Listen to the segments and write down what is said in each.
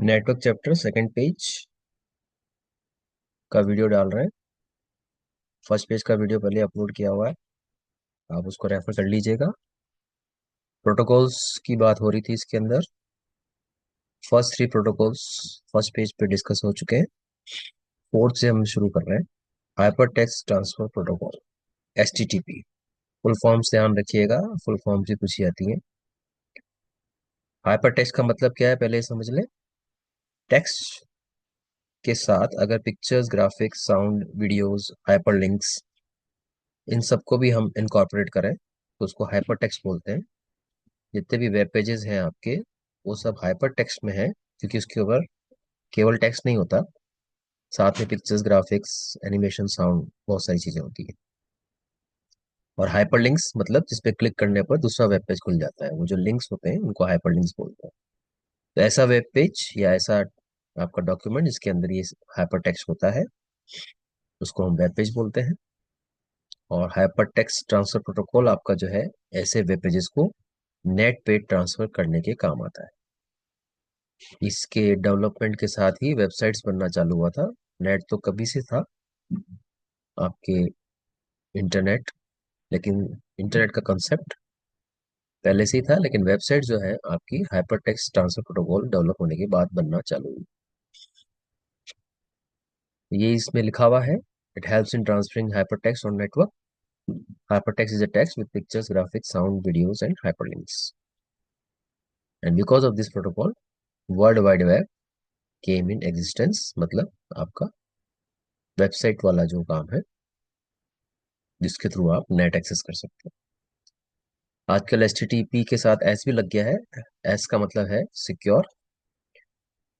Network chapter second page का video डाल रहे हैं। फर्स्ट पेज का वीडियो पहले अपलोड किया हुआ है, आप उसको रेफर कर लीजिएगा। प्रोटोकॉल्स की बात हो रही थी इसके अंदर। फर्स्ट 3 प्रोटोकॉल्स फर्स्ट पेज पे डिस्कस हो चुके हैं। फोर्थ से हम शुरू कर रहे हैं। Hyper text transfer protocol, HTTP। Full forms ध्यान रखिएगा, फुल फॉर्म से पूछी जाती है। हाइपर टेक्स्ट का मतलब क्या है पहले समझ लें। टेक्स्ट के साथ अगर pictures, graphics, sound, videos, hyperlinks, इन सबको भी हम इनकॉर्पोरेट करें तो उसको हाइपर टेक्स्ट बोलते हैं। जितने भी वेब पेजेस हैं आपके, वो सब हाइपर टेक्स्ट में है, क्योंकि उसके ऊपर केवल टेक्स्ट नहीं होता, साथ में पिक्चर्स, ग्राफिक्स, एनिमेशन, साउंड, बहुत सारी चीजें होती है। और हाइपर लिंक्स मतलब जिसपे क्लिक करने पर दूसरा वेब पेज खुल जाता है, वो जो लिंक्स होते हैं उनको हाइपर लिंक्स बोलते हैं। तो ऐसा वेब पेज या ऐसा आपका डॉक्यूमेंट जिसके अंदर ये हाइपर टेक्स्ट होता है, उसको हम वेब पेज बोलते हैं। और हाइपर टेक्स्ट ट्रांसफर प्रोटोकॉल आपका जो है, ऐसे वेब पेजेस को नेट पे ट्रांसफर करने के काम आता है। इसके डेवलपमेंट के साथ ही वेबसाइट्स बनना चालू हुआ था। नेट तो कभी से था आपके, इंटरनेट, लेकिन इंटरनेट का कंसेप्ट पहले से ही था, लेकिन वेबसाइट जो है आपकी hyper text transfer protocol develop होने के बाद बनना चालू हुई। ये इसमें लिखा हुआ है, it helps in transferring hyper text on network. Hyper text is a text with pictures, graphics, sound, videos and hyperlinks. And because of this protocol world wide web came in existence. मतलब आपका website वाला जो काम है, जिसके through आप net access कर सकते हैं। आजकल HTTP के साथ एस भी लग गया है। एस का मतलब है सिक्योर।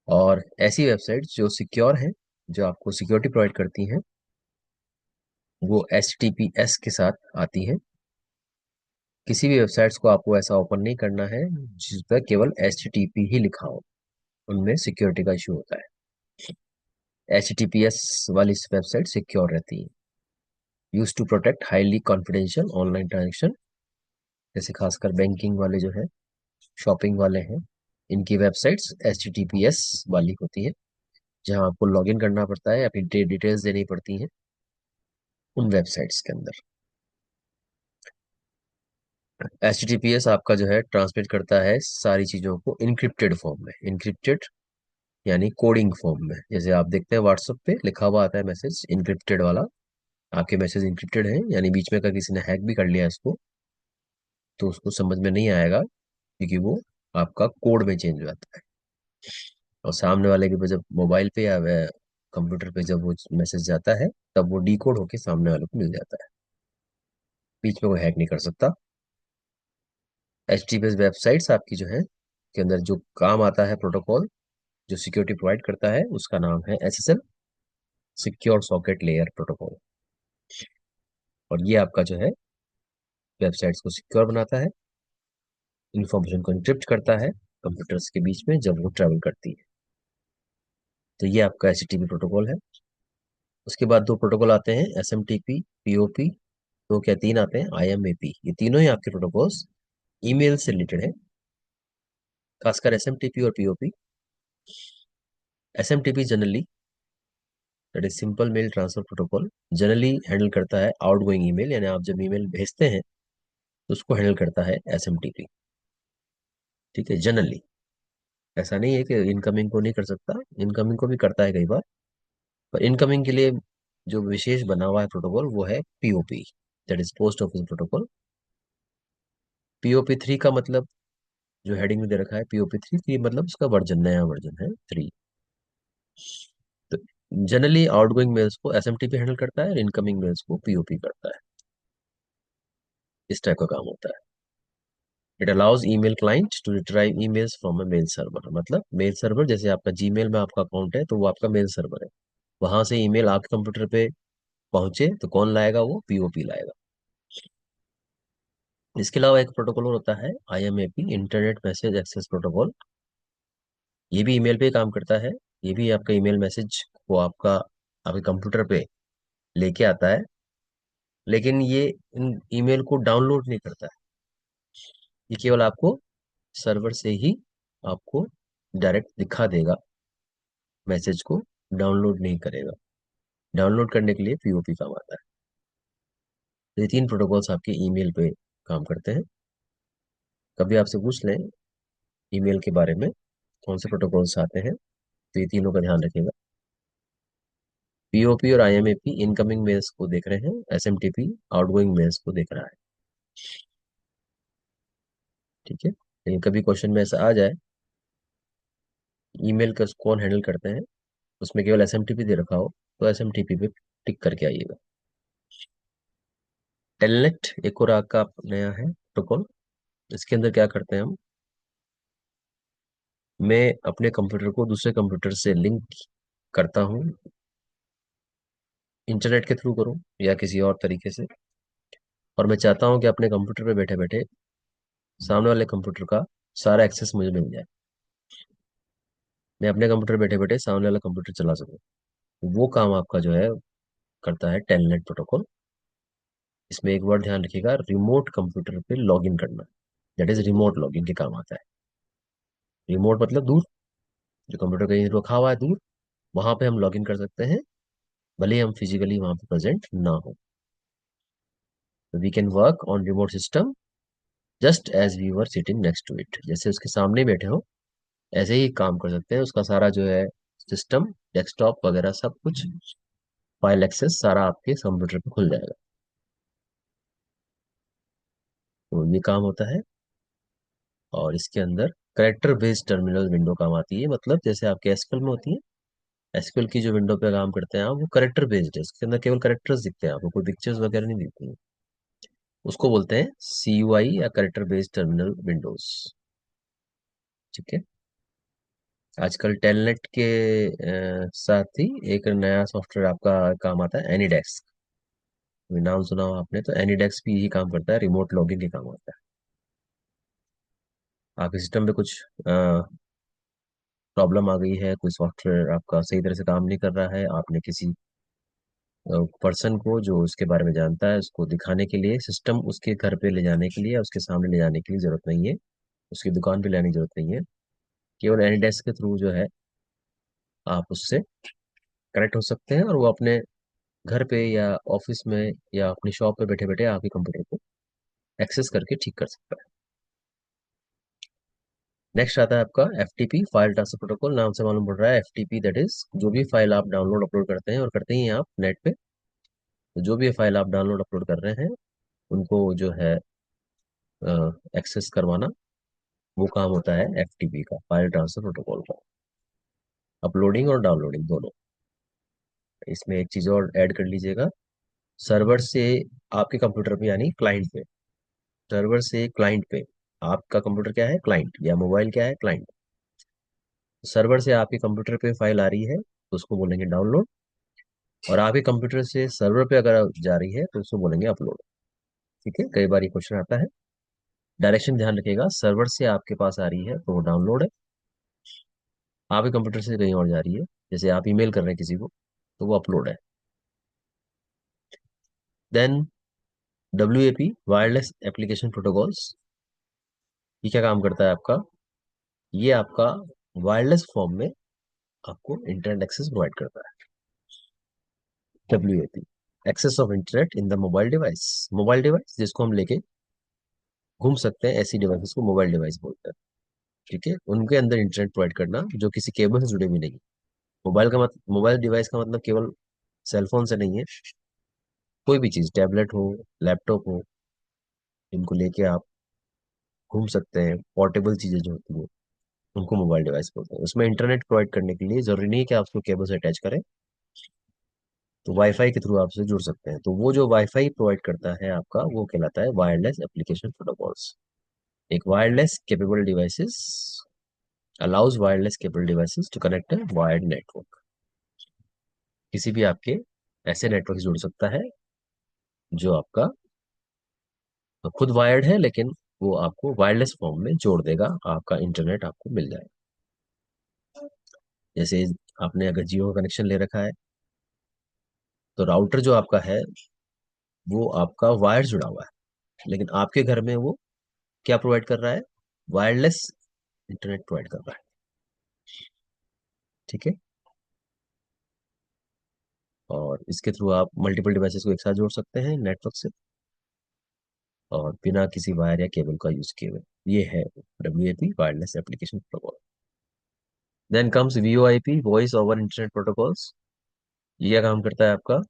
और ऐसी वेबसाइट जो सिक्योर है, जो आपको सिक्योरिटी प्रोवाइड करती हैं, वो HTTPS के साथ आती हैं। किसी भी वेबसाइट्स को आपको ऐसा ओपन नहीं करना है जिस पर केवल HTTP ही लिखा हो, उनमें सिक्योरिटी का इशू होता है। HTTPS वाली वेबसाइट सिक्योर रहती है, use to protect highly confidential online transaction. जैसे खासकर बैंकिंग वाले जो है, शॉपिंग वाले हैं, इनकी वेबसाइट्स HTTPS वाली होती है, जहां आपको लॉगिन करना पड़ता है, अपनी डिटेल्स देनी पड़ती हैं उन वेबसाइट्स के अंदर। HTTPS आपका जो है ट्रांसमिट करता है सारी चीजों को इनक्रिप्टेड फॉर्म में। इनक्रिप्टेड यानी कोडिंग फॉर्म में। जैसे आप देखते हैं व्हाट्सएप पे लिखा हुआ आता है मैसेज इनक्रिप्टेड वाला, आपके मैसेज इनक्रिप्टेड है, यानी बीच में का किसी ने हैक भी कर लिया इसको, तो उसको समझ में नहीं आएगा, क्योंकि वो आपका कोड में चेंज हो जाता है। और सामने वाले के पे जब मोबाइल पे या कंप्यूटर पे जब वो मैसेज जाता है, तब वो डिकोड होके सामने वाले को मिल जाता है। बीच में कोई हैक नहीं कर सकता। HTTPS वेबसाइट्स आपकी जो है के अंदर जो काम आता है प्रोटोकॉल, जो सिक्योरिटी प्रोवाइड करता है, उसका नाम है SSL, secure socket layer protocol. और ये आपका जो है वेबसाइट्स को सिक्योर बनाता है, इंफॉर्मेशन को इंक्रिप्ट करता है कंप्यूटर्स के बीच में जब वो ट्रेवल करती है। तो ये आपका HTTP प्रोटोकॉल है। उसके बाद 2 प्रोटोकॉल आते हैं, SMTP, POP। दो क्या, 3 आते हैं, IMAP। ये तीनों ही आपके प्रोटोकॉल्स ईमेल से रिलेटेड है, खासकर SMTP और POP। SMTP generally, that is simple mail transfer protocol, generally handle करता है आउटगोइंग ईमेल, यानी आप जब ईमेल भेजते हैं तो उसको हैंडल करता है SMTP। ठीक है, जनरली। ऐसा नहीं है कि इनकमिंग को नहीं कर सकता, इनकमिंग को भी करता है कई बार, पर इनकमिंग के लिए जो विशेष बना हुआ है प्रोटोकॉल, वो है POP, that is post office protocol. POP 3 का मतलब, जो हेडिंग में दे रखा है POP 3, मतलब उसका वर्जन, नया वर्जन है 3। तो जनरली आउटगोइंग मेल्स को SMTP हैंडल करता है और इनकमिंग मेल्स को POP करता है। इस टाइप का काम होता है। It allows email client to retrieve emails from a mail server. मतलब मेल सर्वर, जैसे आपका जीमेल में आपका अकाउंट है, तो वो आपका मेल सर्वर है। वहां से ईमेल आपके कंप्यूटर पे पहुंचे तो कौन लाएगा? वो POP लाएगा। इसके अलावा एक प्रोटोकॉल और होता है, IMAP, internet message access protocol. ये भी ईमेल पे ही काम करता है। ये भी आपका ईमेल मैसेज को आपके कंप्यूटर पे लेके आता है, लेकिन ये इन ईमेल को डाउनलोड नहीं करता है। ये केवल आपको सर्वर से ही आपको डायरेक्ट दिखा देगा मैसेज को डाउनलोड नहीं करेगा। डाउनलोड करने के लिए पीओपी काम आता है। तो ये तीन प्रोटोकॉल्स आपके ईमेल पे काम करते हैं। कभी आपसे पूछ लें ईमेल के बारे में कौन से प्रोटोकॉल्स आते हैं, तो ये तीनों का ध्यान रखिएगा। पीओपी और आईएमएपी इनकमिंग मेल्स को देख रहे हैं, एसएमटीपी आउटगोइंग मेल्स को देख रहा है। ठीक है, लेकिन कभी क्वेश्चन में ऐसा आ जाए ईमेल का कौन हैंडल करते हैं, उसमें केवल एसएमटीपी दे रखा हो, तो एसएमटीपी पे टिक करके आइएगा। टेलनेट एक और आपका नया है प्रोटोकॉल। इसके अंदर क्या करते हैं हम, मैं अपने कंप्यूटर को दूसरे कंप्यूटर से लिंक करता हूँ, इंटरनेट के थ्रू करूँ या किसी और तरीके से, और मैं चाहता हूँ कि अपने कंप्यूटर पे बैठे बैठे सामने वाले कंप्यूटर का सारा एक्सेस मुझे मिल जाए। मैं अपने कंप्यूटर बैठे बैठे सामने वाला कंप्यूटर चला सकूँ। वो काम आपका जो है करता है टेलनेट प्रोटोकॉल। इसमें एक बार ध्यान रखिएगा, रिमोट कंप्यूटर पे लॉगिन करना, दैट इज रिमोट लॉगिन के काम आता है। रिमोट मतलब दूर, जो कंप्यूटर कहीं रखा हुआ है दूर, वहां पे हम लॉगिन कर सकते हैं, भले ही हम फिजिकली वहां पे प्रेजेंट ना हो। We can work on remote system just as we were sitting next to it, जैसे उसके सामने बैठे हो ऐसे ही काम कर सकते हैं। उसका सारा जो है सिस्टम, डेस्कटॉप वगैरह सब कुछ, फाइल एक्सेस सारा आपके कंप्यूटर पे खुल जाएगा। तो ये काम होता है। और इसके अंदर करेक्टर बेस्ड टर्मिनल विंडो काम आती है, मतलब जैसे आपके एसक्यूएल में होती है। एसक्यूएल की जो विंडो पे काम करते हैं आप, वो करेक्टर बेस्ड है, इसके अंदर केवल करेक्टर्स दिखते हैं, आपको कोई पिक्चर्स वगैरह नहीं दिखती हैं। उसको बोलते हैं सीयूआई या करेक्टर बेस्ड टर्मिनल विंडोज। ठीक है। आजकल टेलनेट के साथ ही एक नया सॉफ्टवेयर आपका काम आता है, एनीडेस्क। नाम सुना हो आपने, तो एनीडेस्क भी यही काम करता है, रिमोट लॉगिंग के काम आता है। आपके सिस्टम पे कुछ प्रॉब्लम आ गई है, कोई सॉफ्टवेयर आपका सही तरह से काम नहीं कर रहा है, आपने किसी पर्सन को जो उसके बारे में जानता है उसको दिखाने के लिए, सिस्टम उसके घर पे ले जाने के लिए, उसके सामने ले जाने के लिए जरूरत नहीं है, उसकी दुकान पे लाने की जरूरत नहीं है। केवल एनीडेस्क के थ्रू जो है आप उससे कनेक्ट हो सकते हैं, और वो अपने घर पे या ऑफिस में या अपनी शॉप पे बैठे बैठे आपके कंप्यूटर को एक्सेस करके ठीक कर सकता है। नेक्स्ट आता है आपका एफटीपी, फाइल ट्रांसफर प्रोटोकॉल। नाम से मालूम पड़ रहा है एफटीपी, दैट इज जो भी फाइल आप डाउनलोड अपलोड करते हैं, और करते ही हैं आप नेट पे, तो जो भी फाइल आप डाउनलोड अपलोड कर रहे हैं उनको जो है एक्सेस करवाना, वो काम होता है एफटीपी का, फाइल ट्रांसफर प्रोटोकॉल का। अपलोडिंग और डाउनलोडिंग दोनों। इसमें एक चीज और ऐड कर लीजिएगा, सर्वर से आपके कंप्यूटर पे यानी क्लाइंट पे, सर्वर से क्लाइंट पे, आपका कंप्यूटर क्या है, क्लाइंट, या मोबाइल क्या है, क्लाइंट। सर्वर से आपके कंप्यूटर पे फाइल आ रही है तो उसको बोलेंगे डाउनलोड, और आपके कंप्यूटर से सर्वर पे अगर जा रही है तो उसको बोलेंगे अपलोड। ठीक है, कई बार ये क्वेश्चन आता है। डायरेक्शन ध्यान रखिएगा, सर्वर से आपके पास आ रही है तो वो डाउनलोड है, आपके कंप्यूटर से कहीं और जा रही है, जैसे आप ईमेल कर रहे हैं किसी को, तो वो अपलोड है। Then W wireless application protocols, ये क्या काम करता है आपका, ये आपका वायरलेस फॉर्म में आपको इंटरनेट एक्सेस प्रोवाइड करता है। W access of internet in the mobile device. Mobile device जिसको हम लेके घूम सकते हैं, ऐसी डिवाइस को मोबाइल डिवाइस बोलते हैं। ठीक है, उनके अंदर इंटरनेट प्रोवाइड करना जो किसी केबल से जुड़े भी नहीं। मोबाइल डिवाइस का मतलब केवल सेलफोन से नहीं है, कोई भी चीज, टैबलेट हो, लैपटॉप हो, इनको लेके आप घूम सकते हैं। पोर्टेबल चीजें जो होती हैं उनको मोबाइल डिवाइस बोलते हैं। उसमें इंटरनेट प्रोवाइड करने के लिए जरूरी नहीं है कि आप उसको केबल से अटैच करें, तो वाईफाई के थ्रू आप उससे जुड़ सकते हैं। तो वो जो वाईफाई प्रोवाइड करता है आपका, वो कहलाता है वायरलेस एप्लीकेशन प्रोटोकॉल्स। एक wireless capable devices allows wireless cable devices to connect a wired network। किसी भी आपके ऐसे नेटवर्क से जुड़ सकता है जो आपका खुद वायर्ड है, लेकिन वो आपको वायरलेस फॉर्म में जोड़ देगा, आपका इंटरनेट आपको मिल जाएगा। जैसे आपने अगर जियो का कनेक्शन ले रखा है, तो राउटर जो आपका है वो आपका वायर जुड़ा हुआ है, लेकिन आपके घर में वो क्या प्रोवाइड कर रहा है, वायरलेस इंटरनेट प्रोवाइड कर रहा है। ठीक है। और इसके थ्रू आप मल्टीपल डिवाइसेस को एक साथ जोड़ सकते हैं नेटवर्क से, और बिना किसी वायर या केबल का यूज किए हुए। ये है WAP wireless application protocol. Then comes VoIP voice over internet protocols. ये क्या काम करता है आपका?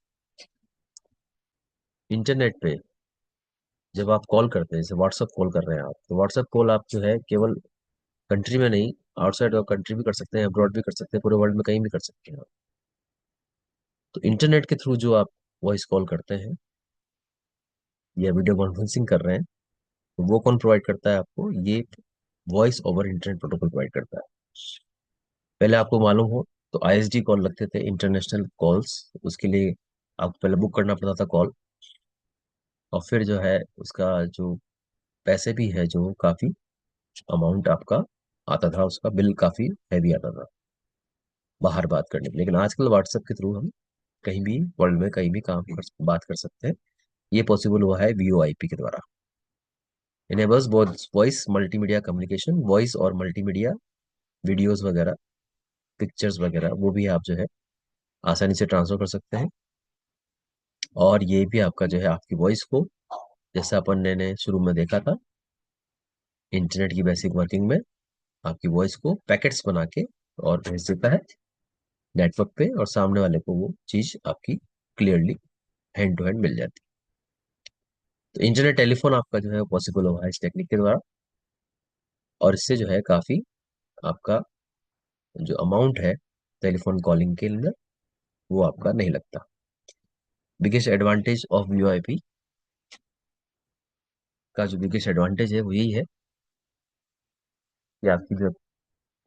इंटरनेट पे जब आप कॉल करते हैं, जैसे व्हाट्सअप कॉल कर रहे हैं आप, तो व्हाट्सअप कॉल आप जो है केवल कंट्री में नहीं, आउटसाइड ऑफ कंट्री भी कर सकते हैं, अब्रॉड भी कर सकते हैं, पूरे वर्ल्ड में कहीं भी कर सकते हैं आप। तो इंटरनेट के थ्रू जो आप वॉइस कॉल करते हैं या वीडियो कॉन्फ्रेंसिंग कर रहे हैं, तो वो कौन प्रोवाइड करता है आपको? ये voice over internet protocol provide करता है। पहले आपको मालूम हो तो ISD कॉल लगते थे, इंटरनेशनल कॉल्स। उसके लिए आपको पहले बुक करना पड़ता था कॉल, और फिर जो है उसका जो पैसे भी है, जो काफी अमाउंट आपका आता था, उसका बिल काफी हैवी आता था बाहर बात करने के लिए। लेकिन आजकल व्हाट्सएप के थ्रू हम कहीं भी वर्ल्ड में कहीं भी बात कर सकते हैं। ये पॉसिबल हुआ है VoIP के द्वारा। Enables voice multimedia communication, voice और मल्टीमीडिया वीडियोस वगैरह, पिक्चर्स वगैरह, वो भी आप जो है आसानी से ट्रांसफर कर सकते हैं। और ये भी आपका जो है आपकी वॉइस को, जैसे अपन ने शुरू में देखा था इंटरनेट की बेसिक वर्किंग में, आपकी वॉइस को पैकेट्स बना के और भेज देता है नेटवर्क पे, और सामने वाले को वो चीज आपकी क्लियरली हैंड टू हैंड मिल जाती है। तो इंटरनेट टेलीफोन आपका जो है पॉसिबल हुआ है इस टेक्निक के द्वारा, और इससे जो है काफी आपका जो अमाउंट है टेलीफोन कॉलिंग के अंदर, वो आपका नहीं लगता। बिगेस्ट एडवांटेज ऑफ VoIP का जो बिगेस्ट एडवांटेज है वो यही है कि आपकी जो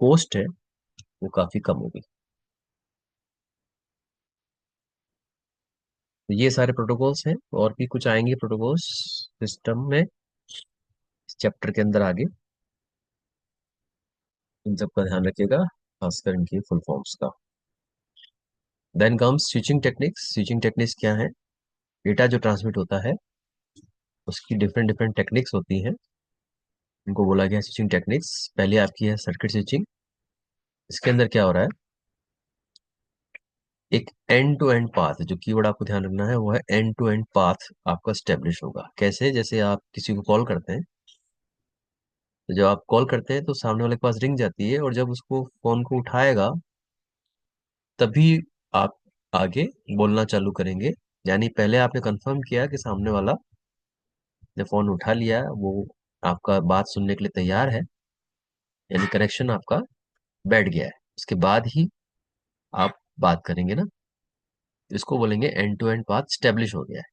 कॉस्ट है वो काफी कम होगी। तो ये सारे प्रोटोकॉल्स हैं, और भी कुछ आएंगे प्रोटोकॉल्स सिस्टम में इस चैप्टर के अंदर आगे। इन सब का ध्यान रखिएगा, खासकर इनकी फुल फॉर्म्स का। Then comes switching techniques. Switching techniques क्या है? डेटा जो ट्रांसमिट होता है उसकी डिफरेंट डिफरेंट टेक्निक्स होती हैं, इनको बोला गया स्विचिंग टेक्निक्स। पहले आपकी है सर्किट स्विचिंग। इसके अंदर क्या हो रहा है? एक एंड टू एंड पाथ, जो कीवर्ड आपको ध्यान रखना है वो है एंड टू एंड पाथ आपका स्टेब्लिश होगा। कैसे? जैसे आप किसी को कॉल करते हैं, तो जब आप कॉल करते हैं तो सामने वाले के पास रिंग जाती है, और जब उसको फोन को उठाएगा तभी आप आगे बोलना चालू करेंगे। यानी पहले आपने कंफर्म किया कि सामने वाला ने फोन उठा लिया, वो आपका बात सुनने के लिए तैयार है, यानी कनेक्शन आपका बैठ गया है। उसके बाद ही आप बात करेंगे ना, इसको बोलेंगे end to end path establish हो गया है।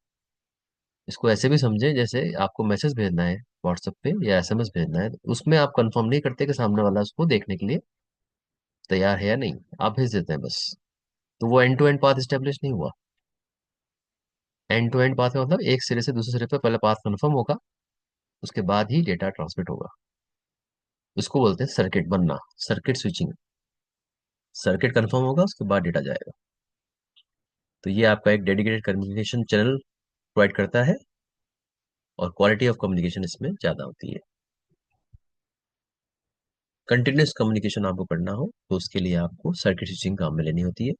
इसको ऐसे भी समझे जैसे आपको मैसेज भेजना है व्हाट्सएप पे या SMS भेजना है, तो उसमें आप कंफर्म नहीं करते कि सामने वाला उसको देखने के लिए तैयार है या नहीं, आप भेज देते हैं बस। तो वो end to end path establish नहीं हुआ। एंड टू एंड पाथ का मतलब एक सिरे से दूसरे सिरे पे पहले पाथ कंफर्म होगा, उसके बाद ही डेटा ट्रांसमिट होगा। इसको बोलते हैं सर्किट बनना, सर्किट स्विचिंग। सर्किट कंफर्म होगा, उसके बाद डेटा जाएगा। तो ये आपका एक डेडिकेटेड कम्युनिकेशन चैनल प्रोवाइड करता है, और क्वालिटी ऑफ कम्युनिकेशन इसमें ज्यादा होती है। कंटिन्यूस कम्युनिकेशन आपको करना हो तो उसके लिए आपको सर्किट स्विचिंग काम में लेनी होती है।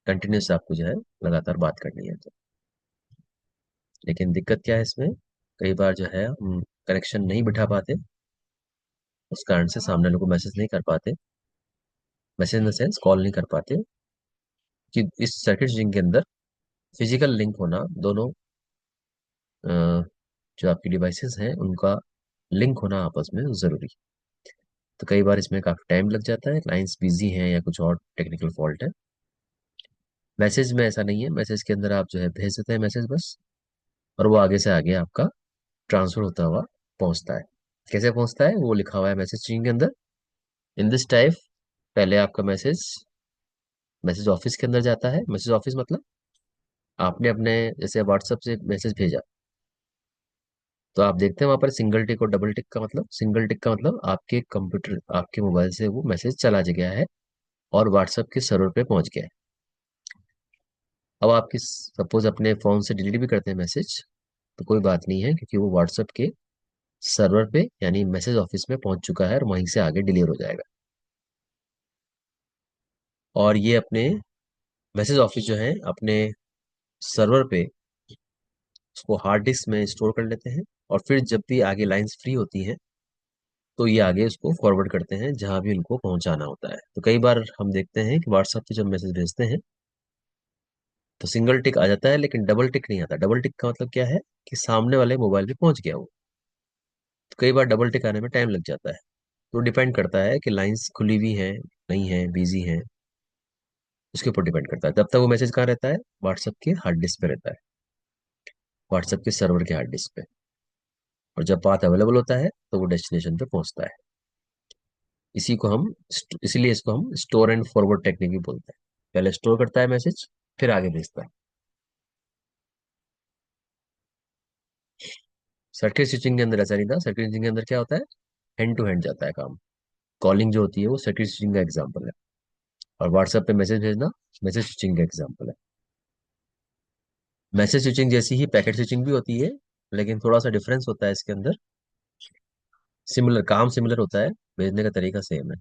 कंटिन्यूस आपको जो है लगातार बात करनी है तो। लेकिन दिक्कत क्या है इसमें? कई बार जो है हम कनेक्शन नहीं बिठा पाते, उस कारण से सामने वाले को मैसेज नहीं कर पाते, message in the sense call नहीं कर पाते। कि इस सर्किट स्विचिंग के अंदर फिजिकल लिंक होना, दोनों अ, जो आपकी डिवाइसेस हैं उनका लिंक होना आपस में जरूरी। तो कई बार इसमें काफी टाइम लग जाता है, लाइंस बिजी हैं या कुछ और टेक्निकल फॉल्ट है। मैसेज में ऐसा नहीं है, मैसेज के अंदर आप जो है भेज देते हैं मैसेज बस, और वो आगे से आगे आपका ट्रांसफर होता हुआ पहुंचता है। कैसे पहुंचता है वो लिखा हुआ है मैसेज स्ट्रिंग के अंदर। इन दिस टाइप, पहले आपका मैसेज मैसेज ऑफिस के अंदर जाता है। मैसेज ऑफिस मतलब आपने अपने जैसे व्हाट्सएप से मैसेज भेजा, तो आप देखते हैं वहां पर सिंगल टिक और डबल टिक का मतलब, सिंगल टिक का मतलब आपके कंप्यूटर आपके मोबाइल से वो मैसेज चला गया है और व्हाट्सएप के सर्वर पे पहुंच गया है। अब आपकी सपोज अपने फोन से डिलीट भी करते हैं मैसेज, तो कोई बात नहीं है, क्योंकि वो व्हाट्सएप के सर्वर पे यानी मैसेज ऑफिस में पहुंच चुका है, और वहीं से आगे डिलीवर हो जाएगा। और ये अपने मैसेज ऑफिस जो है अपने सर्वर पे उसको हार्ड डिस्क में स्टोर कर लेते हैं, और फिर जब भी आगे लाइंस फ्री होती हैं तो ये आगे उसको फॉरवर्ड करते हैं जहां भी उनको पहुंचाना होता है। तो कई बार हम देखते हैं कि व्हाट्सएप पे जब मैसेज भेजते हैं तो सिंगल टिक आ जाता है, लेकिन डबल टिक नहीं आता। डबल टिक का मतलब क्या है कि सामने वाले मोबाइल पे पहुंच गया वो। तो कई बार डबल टिक आने में टाइम लग जाता है। तो डिपेंड करता है कि लाइंस खुली हुई हैं, नहीं है, बिजी हैं, उसके ऊपर डिपेंड करता है। तब तक वो मैसेज कहाँ रहता है? व्हाट्सएप के हार्ड डिस्क पे रहता है, व्हाट्सएप के सर्वर के हार्ड डिस्क पे। और जब पाथ अवेलेबल होता है तो वो डेस्टिनेशन पे पहुंचता है। इसी को हम इसीलिए इसको हम स्टोर एंड फॉरवर्ड टेक्निक भी बोलते हैं। पहले स्टोर करता है मैसेज, फिर आगे भेजता है। सर्किट स्विचिंग के अंदर ऐसा नहीं था। सर्किट स्विचिंग के अंदर क्या होता है? हैंड टू हैंड जाता है काम। कॉलिंग जो होती है वो सर्किट स्विचिंग का एग्जाम्पल है, और व्हाट्सएप पे मैसेज भेजना मैसेज स्विचिंग का एग्जाम्पल है। मैसेज स्विचिंग जैसी ही पैकेट स्विचिंग भी होती है, लेकिन थोड़ा सा डिफरेंस होता है इसके अंदर। सिमिलर काम सिमिलर होता है, भेजने का तरीका सेम है।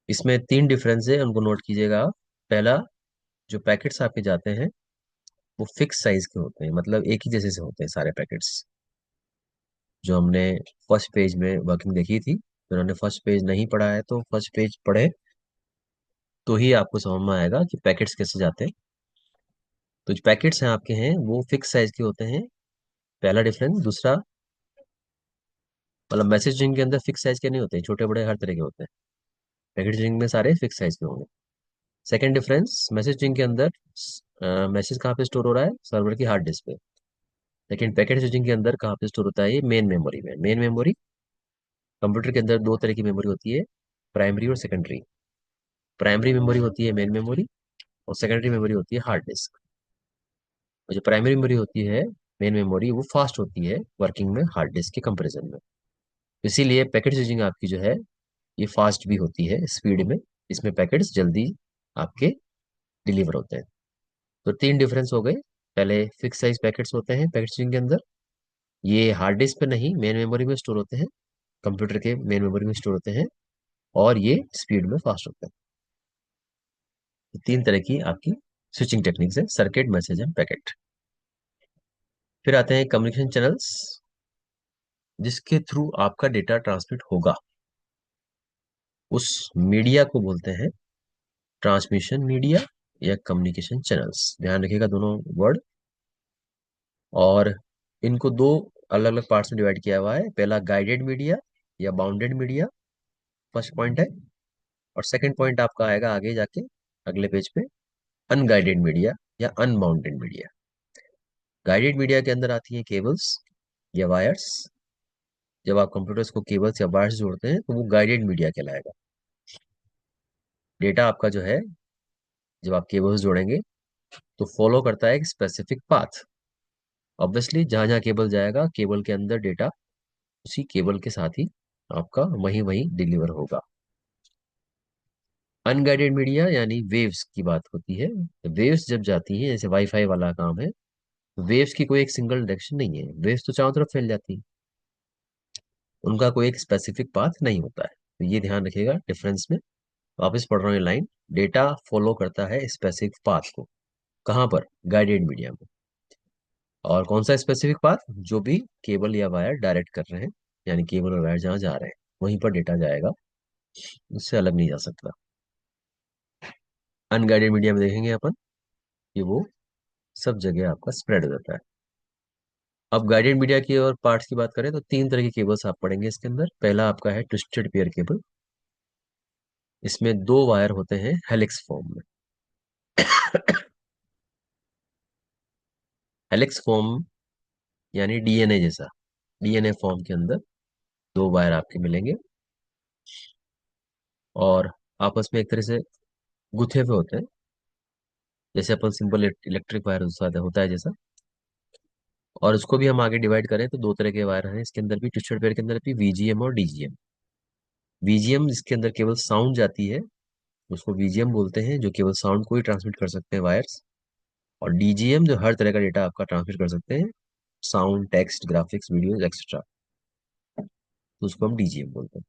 इसमें तीन डिफरेंस है, उनको नोट कीजिएगा आप। पहला, जो पैकेट्स आपके जाते हैं वो फिक्स साइज के होते हैं, मतलब एक ही जैसे से होते हैं सारे पैकेट्स। जो हमने फर्स्ट पेज में वर्किंग देखी थी, तो उन्होंने फर्स्ट पेज नहीं पढ़ा है तो फर्स्ट पेज पढ़े तो ही आपको समझ में आएगा कि पैकेट्स कैसे जाते हैं। तो जो पैकेट्स हैं आपके हैं वो फिक्स साइज के होते हैं, पहला डिफरेंस। दूसरा, मतलब मैसेजिंग के अंदर फिक्स साइज के नहीं होते, छोटे बड़े हर तरह के होते हैं। पैकेजिंग में सारे फिक्स साइज के होंगे। सेकंड डिफरेंस, मैसेजिंग के अंदर मैसेज कहाँ पे स्टोर हो रहा है? सर्वर की हार्ड डिस्क पे। लेकिन पैकेट स्विचिंग के अंदर कहाँ पे स्टोर होता है? ये मेन मेमोरी में। मेन मेमोरी, कंप्यूटर के अंदर दो तरह की मेमोरी होती है, प्राइमरी और सेकेंडरी। प्राइमरी मेमोरी होती है मेन मेमोरी, और सेकेंडरी मेमोरी होती है हार्ड डिस्क। और जो प्राइमरी मेमोरी होती है, मेन मेमोरी, वो फास्ट होती है वर्किंग में हार्ड डिस्क के कंपैरिजन में। इसीलिए पैकेट स्विचिंग आपकी जो है ये फास्ट भी होती है स्पीड में। इसमें पैकेट्स जल्दी आपके डिलीवर होते हैं। तो तीन डिफरेंस हो गए। पहले फिक्स साइज पैकेट्स होते हैं पैकेट स्विचिंग के अंदर, ये हार्ड डिस्क पे नहीं मेन मेमोरी में स्टोर होते हैं, कंप्यूटर के मेन मेमोरी में स्टोर होते हैं, और ये स्पीड में फास्ट होते हैं। तो तीन तरह की आपकी स्विचिंग टेक्निक्स है, सर्किट, मैसेज एंड पैकेट। फिर आते हैं कम्युनिकेशन चैनल्स, जिसके थ्रू आपका डेटा ट्रांसमिट होगा। उस मीडिया को बोलते हैं ट्रांसमिशन मीडिया या कम्युनिकेशन चैनल्स। ध्यान रखिएगा दोनों वर्ड। और इनको दो अलग अलग पार्ट्स में डिवाइड किया हुआ है। पहला, गाइडेड मीडिया या बाउंडेड मीडिया, फर्स्ट पॉइंट है। और सेकंड पॉइंट आपका आएगा आगे जाके अगले पेज पे, अनगाइडेड मीडिया या अनबाउंडेड मीडिया। गाइडेड मीडिया के अंदर आती है केबल्स या वायर्स। जब आप कंप्यूटर्स को केबल्स या वायर्स जोड़ते हैं तो वो गाइडेड मीडिया कहलाएगा। डेटा आपका जो है, जब आप केबल्स जोड़ेंगे तो फॉलो करता है एक स्पेसिफिक पाथ। ऑब्वियसली जहां जहां केबल जाएगा, केबल के अंदर डेटा उसी केबल के साथ ही आपका वहीं वहीं डिलीवर होगा। अनगाइडेड मीडिया यानी वेव्स की बात होती है। वेव्स जब जाती हैं, जैसे वाईफाई वाला काम है, वेव्स की कोई एक सिंगल डायरेक्शन नहीं है, वेव्स तो चारों तरफ फैल जाती है, उनका कोई एक स्पेसिफिक पाथ नहीं होता है। तो ये ध्यान रखिएगा डिफरेंस में। वापस पढ़ रहा हूँ ये लाइन, डेटा फॉलो करता है स्पेसिफिक पाथ को। कहाँ पर? गाइडेड मीडिया में। और कौन सा स्पेसिफिक पाथ? जो भी केबल या वायर डायरेक्ट कर रहे हैं, यानी केबल और वायर जहाँ जा रहे हैं वहीं पर डेटा जाएगा, उससे अलग नहीं जा सकता। अनगाइडेड मीडिया में देखेंगे अपन कि वो सब जगह आपका स्प्रेड हो जाता है। अब गाइडेड मीडिया की और पार्ट्स की बात करें तो तीन तरह की केबल्स आप पढ़ेंगे इसके अंदर। पहला आपका है ट्विस्टेड पेयर केबल। इसमें दो वायर होते हैं हेलिक्स फॉर्म में। हेलिक्स फॉर्म यानी डीएनए जैसा, डीएनए फॉर्म के अंदर दो वायर आपके मिलेंगे, और आपस में एक तरह से गुथे हुए होते हैं, जैसे अपन सिंपल इलेक्ट्रिक वायर होता है जैसा। और उसको भी हम आगे डिवाइड करें तो दो तरह के वायर हैं इसके अंदर भी, ट्विस्टेड पेयर के अंदर भी, वीजीएम और डीजीएम। वीजीएम जिसके अंदर केवल साउंड जाती है उसको वीजीएम बोलते हैं, जो केवल साउंड को ही ट्रांसमिट कर सकते हैं वायर्स। और डीजीएम जो हर तरह का डेटा आपका ट्रांसमिट कर सकते हैं, sound, text, graphics, videos etcetera, तो उसको हम डीजीएम बोलते हैं।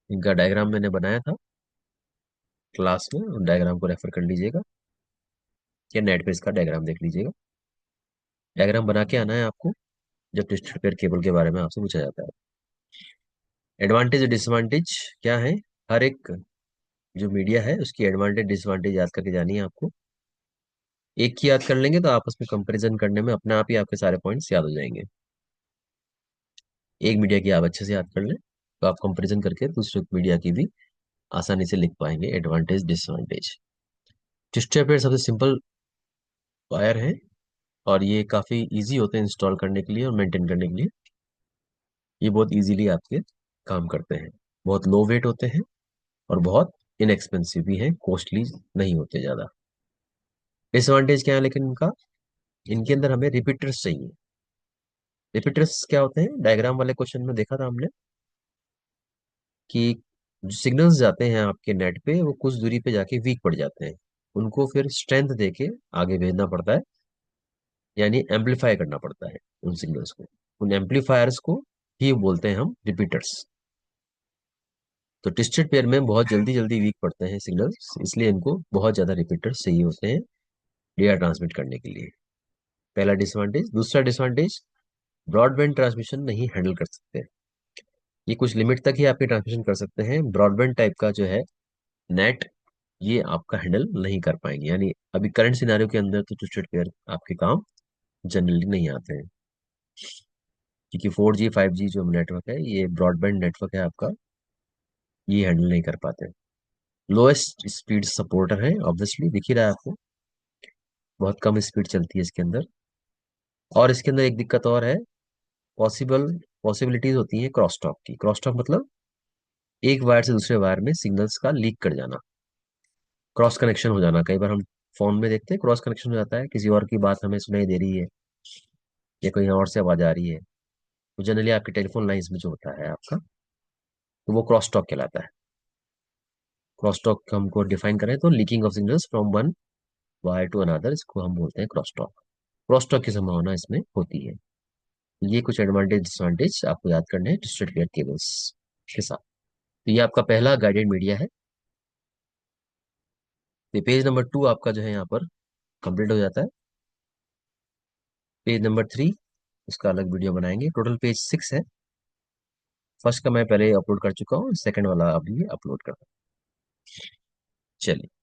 इनका डायग्राम मैंने बनाया था। क्लास में डायग्राम को रेफर कर लीजिएगा या नेट पे इसका डायग्राम देख लीजिएगा। डायग्राम बना के आना है आपको जब ट्विस्टेड पेयर केबल के बारे में आपसे पूछा जाता है। एडवांटेज और डिसएडवांटेज क्या है, हर एक जो मीडिया है उसकी एडवांटेज डिसएडवांटेज याद करके जानी है आपको। एक की याद कर लेंगे तो आपस में कंपैरिजन करने में अपने आप ही आपके सारे पॉइंट्स याद हो जाएंगे। एक मीडिया की आप अच्छे से याद कर लें तो आप कंपैरिजन करके दूसरे मीडिया की भी आसानी से लिख पाएंगे एडवांटेज डिसएडवांटेज। ट्विस्टेड पेयर सबसे सिंपल वायर है और ये काफी इजी होते हैं इंस्टॉल करने के लिए और मेंटेन करने के लिए। ये बहुत इजीली आपके काम करते हैं, बहुत लो वेट होते हैं और बहुत इनएक्सपेंसिव भी हैं, कॉस्टली नहीं होते ज्यादा। डिसएडवांटेज क्या है लेकिन इनका, इनके अंदर हमें रिपीटर्स चाहिए। रिपीटर्स क्या होते हैं, डायग्राम वाले क्वेश्चन में देखा था हमने कि जो सिग्नल्स जाते हैं आपके नेट पे वो कुछ दूरी पे जाके वीक पड़ जाते हैं, उनको फिर स्ट्रेंथ देके आगे भेजना पड़ता है, यानी एम्पलीफाई करना पड़ता है उन सिग्नल्स को। उन एम्पलीफायर्स को ही बोलते हैं हम रिपीटर्स। तो ट्विस्टेड पेयर में बहुत जल्दी जल्दी वीक पड़ते हैं सिग्नल्स, इसलिए इनको बहुत ज्यादा रिपीटर्स चाहिए होते हैं डेटा ट्रांसमिट करने के लिए। पहला डिसएडवांटेज। दूसरा डिसएडवांटेज, ब्रॉडबैंड ट्रांसमिशन नहीं हैंडल कर सकते। ये कुछ लिमिट तक ही आपके ट्रांसमिशन कर सकते हैं, ब्रॉडबैंड टाइप का जो है नेट ये आपका हैंडल नहीं कर पाएंगे। यानी अभी करंट सिनारियो के अंदर तो ट्विस्टेड पेयर आपके काम जनरली नहीं आते हैं, क्योंकि 4G 5G जो नेटवर्क है ये ब्रॉडबैंड नेटवर्क है आपका, ये हैंडल नहीं कर पाते। लोएस्ट स्पीड सपोर्टर है, ऑब्वियसली दिख ही रहा है आपको, बहुत कम स्पीड चलती है इसके अंदर। और इसके अंदर एक दिक्कत और है, पॉसिबिलिटीज होती है क्रॉस टॉक की। क्रॉस टॉक मतलब एक वायर से दूसरे वायर में सिग्नल्स का लीक कर जाना, क्रॉस कनेक्शन हो जाना। कई बार हम फोन में देखते हैं क्रॉस कनेक्शन हो जाता है, किसी और की बात हमें सुनाई दे रही है या कहीं और से आवाज आ रही है, तो जनरली आपके टेलीफोन लाइंस में जो होता है आपका, तो वो क्रॉस टॉक कहलाता है। क्रॉस टॉक हमको डिफाइन करें तो leaking of signals from one wire to another, इसको हम बोलते हैं क्रॉस टॉक। क्रॉस टॉक की संभावना इसमें होती है। ये कुछ एडवांटेज डिसएडवांटेज आपको याद करने हैं ट्विस्टेड पेयर केबल्स के साथ। तो ये आपका पहला गाइडेड मीडिया है। तो पेज नंबर 2 आपका जो है यहाँ पर कंप्लीट हो जाता है। पेज नंबर 3 उसका अलग वीडियो बनाएंगे। टोटल पेज 6 है। फर्स्ट का मैं पहले अपलोड कर चुका हूँ, सेकंड वाला अभी अपलोड करता हूँ। चलिए।